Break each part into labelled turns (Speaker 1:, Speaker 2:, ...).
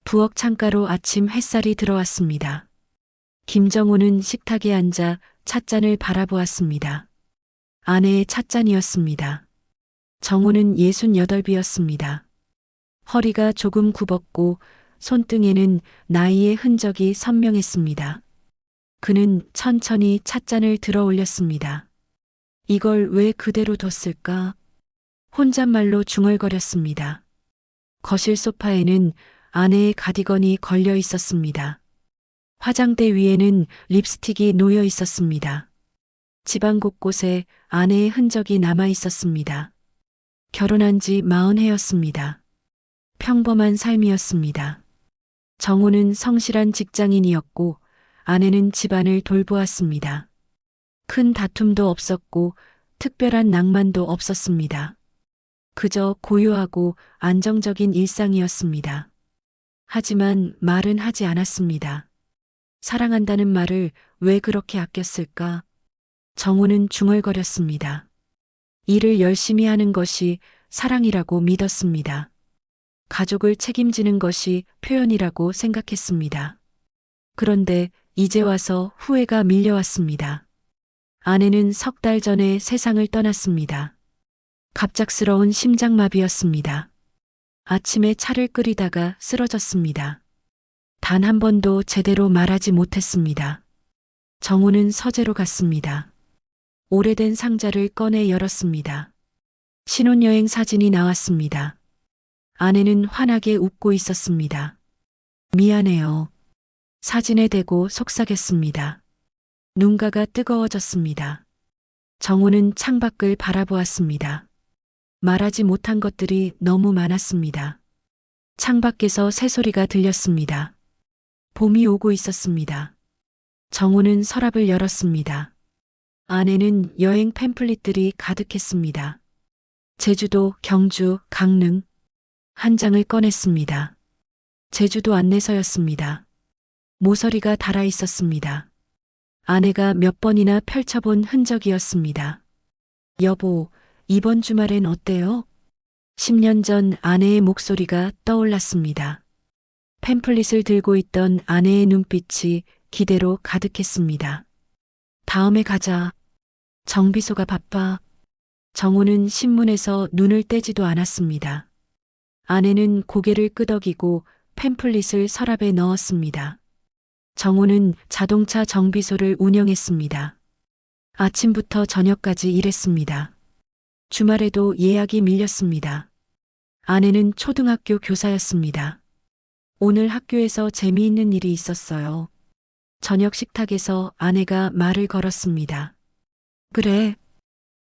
Speaker 1: 부엌 창가로 아침 햇살이 들어왔습니다. 김정호는 식탁에 앉아 찻잔을 바라보았습니다. 아내의 찻잔이었습니다. 정호는 68이었습니다. 허리가 조금 굽었고 손등에는 나이의 흔적이 선명했습니다. 그는 천천히 찻잔을 들어 올렸습니다. 이걸 왜 그대로 뒀을까? 혼잣말로 중얼거렸습니다. 거실 소파에는 아내의 가디건이 걸려 있었습니다. 화장대 위에는 립스틱이 놓여 있었습니다. 집안 곳곳에 아내의 흔적이 남아 있었습니다. 결혼한 지 40해였습니다. 평범한 삶이었습니다. 정호는 성실한 직장인이었고 아내는 집안을 돌보았습니다. 큰 다툼도 없었고 특별한 낭만도 없었습니다. 그저 고요하고 안정적인 일상이었습니다. 하지만 말은 하지 않았습니다. 사랑한다는 말을 왜 그렇게 아꼈을까? 정호는 중얼거렸습니다. 일을 열심히 하는 것이 사랑이라고 믿었습니다. 가족을 책임지는 것이 표현이라고 생각했습니다. 그런데 이제 와서 후회가 밀려왔습니다. 아내는 3달 전에 세상을 떠났습니다. 갑작스러운 심장마비였습니다. 아침에 차를 끓이다가 쓰러졌습니다. 단 한 번도 제대로 말하지 못했습니다. 정호는 서재로 갔습니다. 오래된 상자를 꺼내 열었습니다. 신혼여행 사진이 나왔습니다. 아내는 환하게 웃고 있었습니다. 미안해요. 사진에 대고 속삭였습니다. 눈가가 뜨거워졌습니다. 정호는 창밖을 바라보았습니다. 말하지 못한 것들이 너무 많았습니다. 창밖에서 새소리가 들렸습니다. 봄이 오고 있었습니다. 정호는 서랍을 열었습니다. 안에는 여행 팸플릿들이 가득했습니다. 제주도, 경주, 강릉. 한 장을 꺼냈습니다. 제주도 안내서였습니다. 모서리가 달아 있었습니다. 아내가 몇 번이나 펼쳐본 흔적이었습니다. 여보, 이번 주말엔 어때요? 10년 전 아내의 목소리가 떠올랐습니다. 팸플릿을 들고 있던 아내의 눈빛이 기대로 가득했습니다. 다음에 가자. 정비소가 바빠. 정호는 신문에서 눈을 떼지도 않았습니다. 아내는 고개를 끄덕이고 팸플릿을 서랍에 넣었습니다. 정호는 자동차 정비소를 운영했습니다. 아침부터 저녁까지 일했습니다. 주말에도 예약이 밀렸습니다. 아내는 초등학교 교사였습니다. 오늘 학교에서 재미있는 일이 있었어요. 저녁 식탁에서 아내가 말을 걸었습니다. 그래.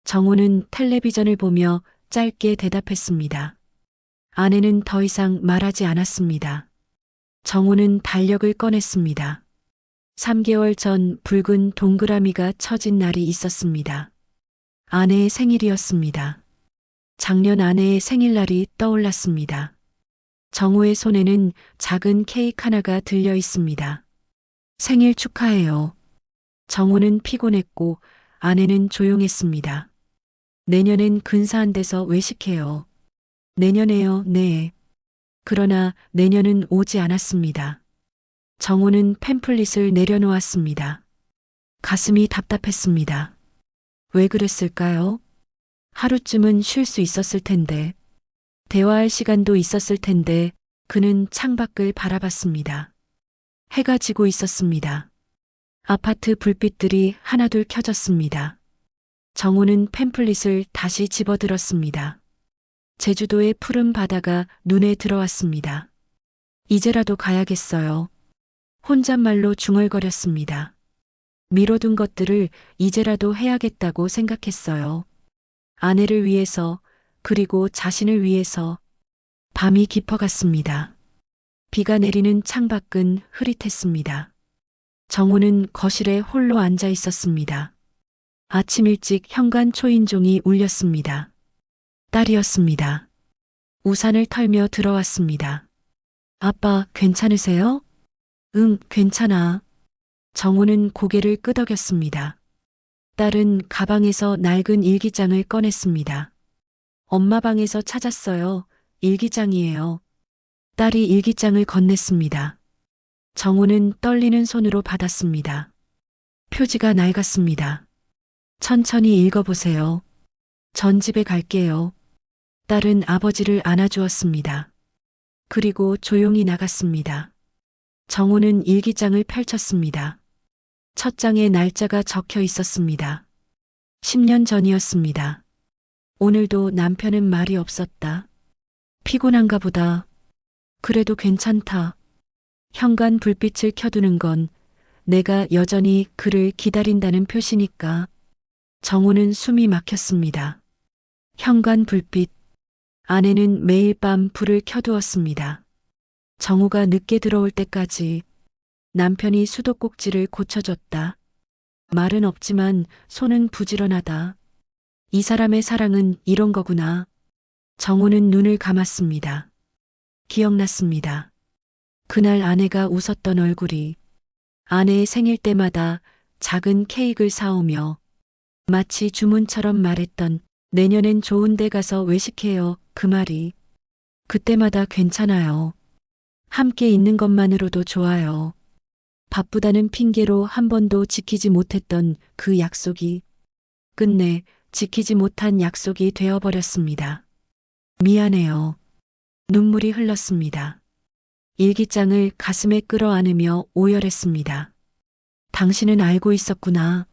Speaker 1: 정호는 텔레비전을 보며 짧게 대답했습니다. 아내는 더 이상 말하지 않았습니다. 정호는 달력을 꺼냈습니다. 3개월 전 붉은 동그라미가 쳐진 날이 있었습니다. 아내의 생일이었습니다. 작년 아내의 생일날이 떠올랐습니다. 정호의 손에는 작은 케이크 하나가 들려 있습니다. 생일 축하해요. 정호는 피곤했고 아내는 조용했습니다. 내년엔 근사한 데서 외식해요. 내년에요, 네. 그러나 내년은 오지 않았습니다. 정호는 팸플릿을 내려놓았습니다. 가슴이 답답했습니다. 왜 그랬을까요? 하루쯤은 쉴 수 있었을 텐데, 대화할 시간도 있었을 텐데, 그는 창밖을 바라봤습니다. 해가 지고 있었습니다. 아파트 불빛들이 하나둘 켜졌습니다. 정호는 팸플릿을 다시 집어들었습니다. 제주도의 푸른 바다가 눈에 들어왔습니다. 이제라도 가야겠어요. 혼잣말로 중얼거렸습니다. 미뤄둔 것들을 이제라도 해야겠다고 생각했어요. 아내를 위해서, 그리고 자신을 위해서. 밤이 깊어갔습니다. 비가 내리는 창밖은 흐릿했습니다. 정호는 거실에 홀로 앉아 있었습니다. 아침 일찍 현관 초인종이 울렸습니다. 딸이었습니다. 우산을 털며 들어왔습니다. 아빠, 괜찮으세요? 응, 괜찮아. 정호는 고개를 끄덕였습니다. 딸은 가방에서 낡은 일기장을 꺼냈습니다. 엄마 방에서 찾았어요. 일기장이에요. 딸이 일기장을 건넸습니다. 정우는 떨리는 손으로 받았습니다. 표지가 낡았습니다. 천천히 읽어보세요. 전 집에 갈게요. 딸은 아버지를 안아주었습니다. 그리고 조용히 나갔습니다. 정우는 일기장을 펼쳤습니다. 첫 장에 날짜가 적혀 있었습니다. 10년 전이었습니다. 오늘도 남편은 말이 없었다. 피곤한가 보다. 그래도 괜찮다. 현관 불빛을 켜두는 건 내가 여전히 그를 기다린다는 표시니까. 정우는 숨이 막혔습니다. 현관 불빛. 아내는 매일 밤 불을 켜두었습니다. 정우가 늦게 들어올 때까지 남편이 수도꼭지를 고쳐줬다. 말은 없지만 손은 부지런하다. 이 사람의 사랑은 이런 거구나. 정우는 눈을 감았습니다. 기억났습니다. 그날 아내가 웃었던 얼굴이, 아내의 생일 때마다 작은 케이크를 사오며 마치 주문처럼 말했던 내년엔 좋은 데 가서 외식해요. 그 말이 그때마다 괜찮아요. 함께 있는 것만으로도 좋아요. 바쁘다는 핑계로 한 번도 지키지 못했던 그 약속이 끝내 지키지 못한 약속이 되어버렸습니다. 미안해요. 눈물이 흘렀습니다. 일기장을 가슴에 끌어안으며 오열했습니다. 당신은 알고 있었구나.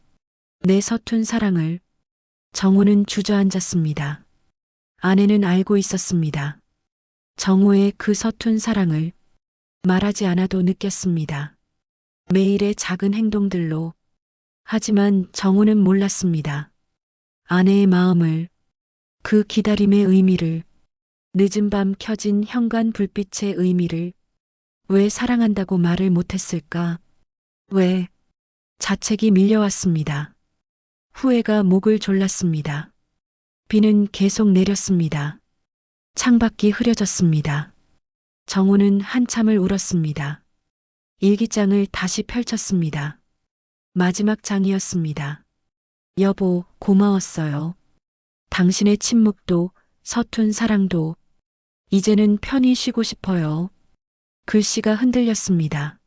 Speaker 1: 내 서툰 사랑을. 정우는 주저앉았습니다. 아내는 알고 있었습니다. 정우의 그 서툰 사랑을 말하지 않아도 느꼈습니다. 매일의 작은 행동들로. 하지만 정우는 몰랐습니다. 아내의 마음을, 그 기다림의 의미를, 늦은 밤 켜진 현관 불빛의 의미를. 왜 사랑한다고 말을 못했을까? 왜? 자책이 밀려왔습니다. 후회가 목을 졸랐습니다. 비는 계속 내렸습니다. 창밖이 흐려졌습니다. 정우는 한참을 울었습니다. 일기장을 다시 펼쳤습니다. 마지막 장이었습니다. 여보, 고마웠어요. 당신의 침묵도, 서툰 사랑도. 이제는 편히 쉬고 싶어요. 글씨가 흔들렸습니다.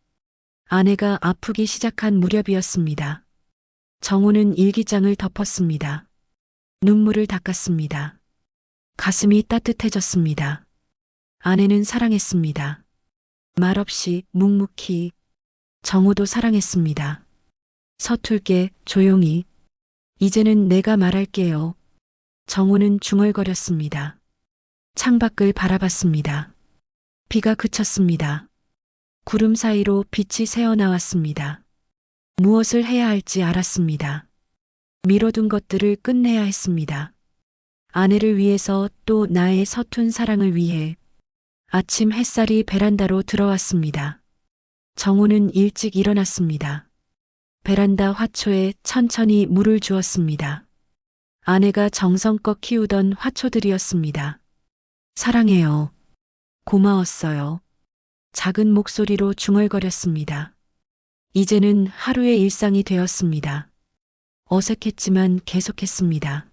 Speaker 1: 아내가 아프기 시작한 무렵이었습니다. 정우는 일기장을 덮었습니다. 눈물을 닦았습니다. 가슴이 따뜻해졌습니다. 아내는 사랑했습니다. 말없이 묵묵히. 정우도 사랑했습니다. 서툴게, 조용히. 이제는 내가 말할게요. 정우는 중얼거렸습니다. 창밖을 바라봤습니다. 비가 그쳤습니다. 구름 사이로 빛이 새어나왔습니다. 무엇을 해야 할지 알았습니다. 미뤄둔 것들을 끝내야 했습니다. 아내를 위해서, 또 나의 서툰 사랑을 위해. 아침 햇살이 베란다로 들어왔습니다. 정우는 일찍 일어났습니다. 베란다 화초에 천천히 물을 주었습니다. 아내가 정성껏 키우던 화초들이었습니다. 사랑해요. 고마웠어요. 작은 목소리로 중얼거렸습니다. 이제는 하루의 일상이 되었습니다. 어색했지만 계속했습니다.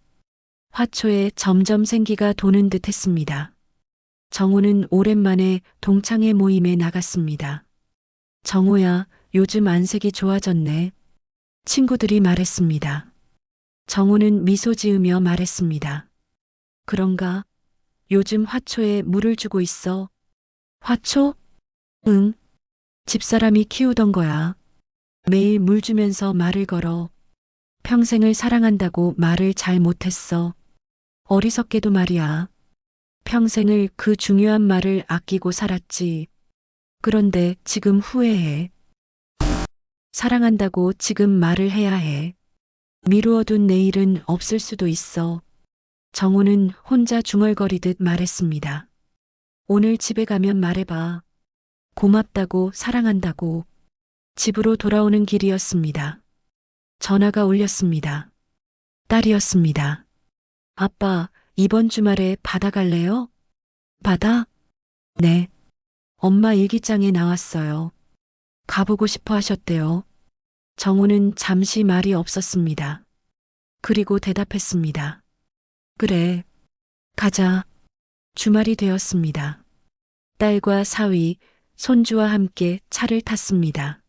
Speaker 1: 화초에 점점 생기가 도는 듯 했습니다. 정우는 오랜만에 동창회 모임에 나갔습니다. 정우야, 요즘 안색이 좋아졌네. 친구들이 말했습니다. 정우는 미소 지으며 말했습니다. 그런가? 요즘 화초에 물을 주고 있어. 화초? 응. 집사람이 키우던 거야. 매일 물 주면서 말을 걸어. 평생을 사랑한다고 말을 잘 못했어. 어리석게도 말이야. 평생을 그 중요한 말을 아끼고 살았지. 그런데 지금 후회해. 사랑한다고 지금 말을 해야 해. 미루어둔 내일은 없을 수도 있어. 정우는 혼자 중얼거리듯 말했습니다. 오늘 집에 가면 말해봐. 고맙다고, 사랑한다고. 집으로 돌아오는 길이었습니다. 전화가 울렸습니다. 딸이었습니다. 아빠, 이번 주말에 바다 갈래요? 바다? 네. 엄마 일기장에 나왔어요. 가보고 싶어 하셨대요. 정우는 잠시 말이 없었습니다. 그리고 대답했습니다. 그래. 가자. 주말이 되었습니다. 딸과 사위, 손주와 함께 차를 탔습니다.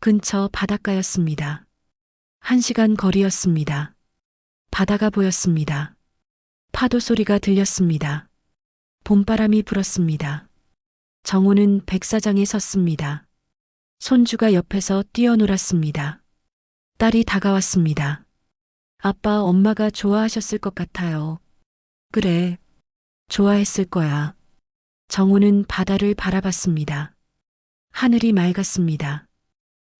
Speaker 1: 근처 바닷가였습니다. 1시간 거리였습니다. 바다가 보였습니다. 파도 소리가 들렸습니다. 봄바람이 불었습니다. 정호는 백사장에 섰습니다. 손주가 옆에서 뛰어놀았습니다. 딸이 다가왔습니다. 아빠, 엄마가 좋아하셨을 것 같아요. 그래, 좋아했을 거야. 정호는 바다를 바라봤습니다. 하늘이 맑았습니다.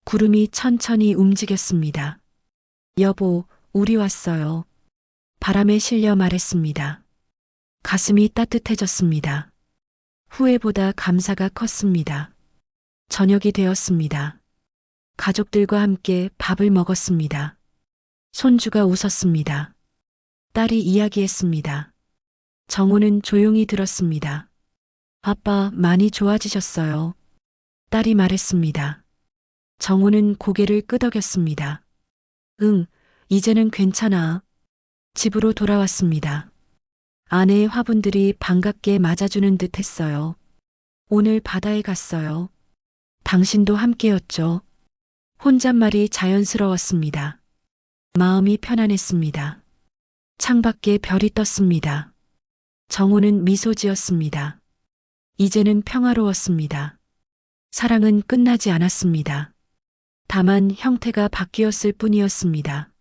Speaker 1: 구름이 천천히 움직였습니다. 여보, 우리 왔어요. 바람에 실려 말했습니다. 가슴이 따뜻해졌습니다. 후회보다 감사가 컸습니다. 저녁이 되었습니다. 가족들과 함께 밥을 먹었습니다. 손주가 웃었습니다. 딸이 이야기했습니다. 정호는 조용히 들었습니다. 아빠, 많이 좋아지셨어요. 딸이 말했습니다. 정호는 고개를 끄덕였습니다. 응, 이제는 괜찮아. 집으로 돌아왔습니다. 아내의 화분들이 반갑게 맞아주는 듯 했어요. 오늘 바다에 갔어요. 당신도 함께였죠. 혼잣말이 자연스러웠습니다. 마음이 편안했습니다. 창밖에 별이 떴습니다. 정호는 미소 지었습니다. 이제는 평화로웠습니다. 사랑은 끝나지 않았습니다. 다만 형태가 바뀌었을 뿐이었습니다.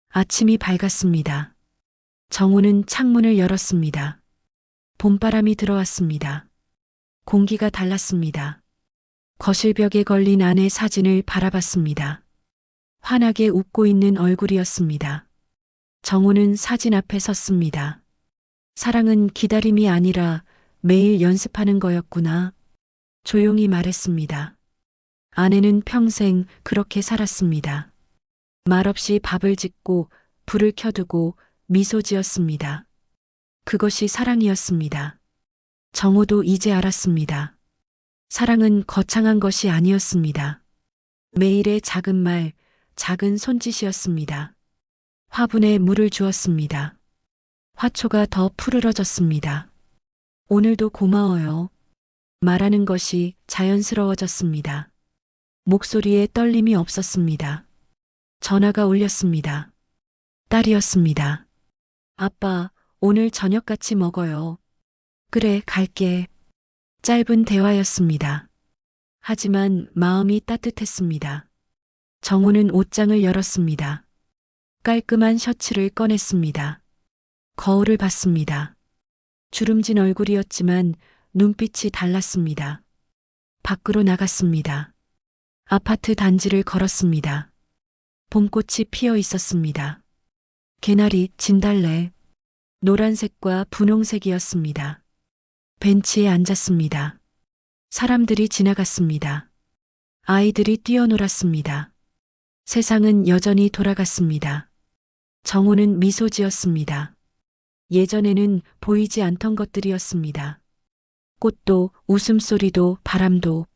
Speaker 1: 아침이 밝았습니다. 정호는 창문을 열었습니다. 봄바람이 들어왔습니다. 공기가 달랐습니다. 거실벽에 걸린 아내 사진을 바라봤습니다. 환하게 웃고 있는 얼굴이었습니다. 정호는 사진 앞에 섰습니다. 사랑은 기다림이 아니라 매일 연습하는 거였구나. 조용히 말했습니다. 아내는 평생 그렇게 살았습니다. 말없이 밥을 짓고 불을 켜두고 미소 지었습니다. 그것이 사랑이었습니다. 정호도 이제 알았습니다. 사랑은 거창한 것이 아니었습니다. 매일의 작은 말, 작은 손짓이었습니다. 화분에 물을 주었습니다. 화초가 더 푸르러졌습니다. 오늘도 고마워요. 말하는 것이 자연스러워졌습니다. 목소리에 떨림이 없었습니다. 전화가 울렸습니다. 딸이었습니다. 아빠, 오늘 저녁 같이 먹어요. 그래, 갈게. 짧은 대화였습니다. 하지만 마음이 따뜻했습니다. 정호는 옷장을 열었습니다. 깔끔한 셔츠를 꺼냈습니다. 거울을 봤습니다. 주름진 얼굴이었지만 눈빛이 달랐습니다. 밖으로 나갔습니다. 아파트 단지를 걸었습니다. 봄꽃이 피어 있었습니다. 개나리, 진달래, 노란색과 분홍색이었습니다. 벤치에 앉았습니다. 사람들이 지나갔습니다. 아이들이 뛰어놀았습니다. 세상은 여전히 돌아갔습니다. 정호는 미소 지었습니다. 예전에는 보이지 않던 것들이었습니다. 꽃도, 웃음소리도, 바람도.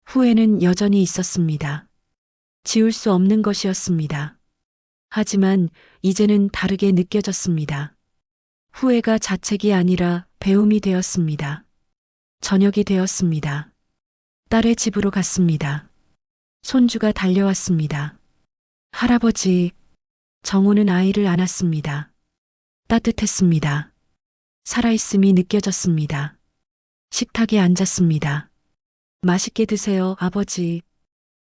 Speaker 1: 후회는 여전히 있었습니다. 지울 수 없는 것이었습니다. 하지만 이제는 다르게 느껴졌습니다. 후회가 자책이 아니라 배움이 되었습니다. 저녁이 되었습니다. 딸의 집으로 갔습니다. 손주가 달려왔습니다. 할아버지, 정호는 아이를 안았습니다. 따뜻했습니다. 살아있음이 느껴졌습니다. 식탁에 앉았습니다. 맛있게 드세요, 아버지.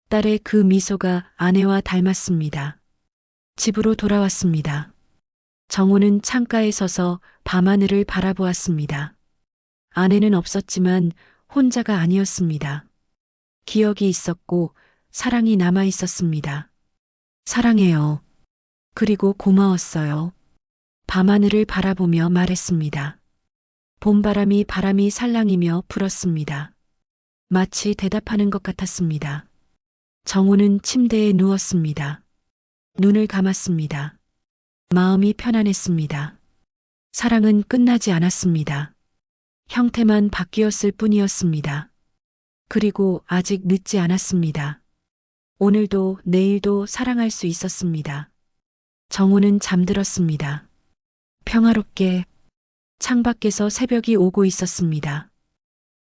Speaker 1: 딸의 그 미소가 아내와 닮았습니다. 집으로 돌아왔습니다. 정호는 창가에 서서 밤하늘을 바라보았습니다. 아내는 없었지만 혼자가 아니었습니다. 기억이 있었고 사랑이 남아 있었습니다. 사랑해요. 그리고 고마웠어요. 밤하늘을 바라보며 말했습니다. 봄바람이 바람이 살랑이며 불었습니다. 마치 대답하는 것 같았습니다. 정호는 침대에 누웠습니다. 눈을 감았습니다. 마음이 편안했습니다. 사랑은 끝나지 않았습니다. 형태만 바뀌었을 뿐이었습니다. 그리고 아직 늦지 않았습니다. 오늘도 내일도 사랑할 수 있었습니다. 정호는 잠들었습니다. 평화롭게 창밖에서 새벽이 오고 있었습니다.